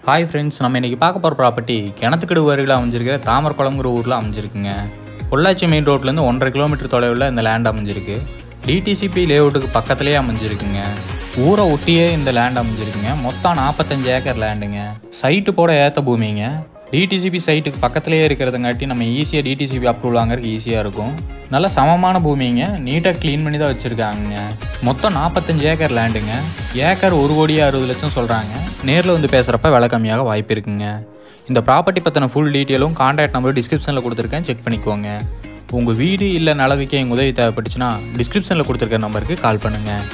Hi friends, நம்ம இன்றைக்கி பார்க்க போகிற ப்ராப்பர்ட்டி கிணத்துக்கடு அருகில் அமைஞ்சிருக்கிற தாமரக்குளம்ங்கிற ஊரில் அமைஞ்சிருக்குங்க. பொள்ளாச்சி மெயின் ரோட்லேருந்து 1.5 கிலோமீட்டர் தொலைவில் இந்த லேண்ட் அமைஞ்சிருக்கு. டிடிசிபி லேஅவுட்டுக்கு பக்கத்துலேயே அமைஞ்சிருக்குங்க. ஊரை ஒட்டியே இந்த லேண்ட் அமைஞ்சிருக்குங்க. மொத்தம் 45 ஏக்கர் லேண்டுங்க. சைட்டு போட ஏற்ற பூமிங்க. டிடிசிபி சைட்டுக்கு பக்கத்துலேயே இருக்கிறதுங்காட்டி நம்ம ஈஸியாக டிடிசிபி அப்ரூவல் வாங்குறதுக்கு ஈஸியாக இருக்கும். நல்ல சமமான பூமிங்க. நீட்டாக க்ளீன் பண்ணி தான் வச்சுருக்காங்க. மொத்தம் 45 ஏக்கர் லேண்டுங்க. ஏக்கர் 1,60,00,000 சொல்கிறாங்க. நேரில் வந்து பேசுகிறப்ப விலை கம்மியாக வாய்ப்பு இருக்குங்க. இந்த ப்ராப்பர்ட்டி பற்றின ஃபுல் டீட்டெயிலும் கான்டாக்ட் நம்பர் டிஸ்கிரிப்ஷனில் கொடுத்துருக்கேன், செக் பண்ணிக்கோங்க. உங்கள் வீடு இல்லை நிலவிக்க எங்கள் உதவி தேவைப்பட்டுச்சுன்னா டிஸ்கிரிப்ஷனில் கொடுத்துருக்க நம்பருக்கு கால் பண்ணுங்கள்.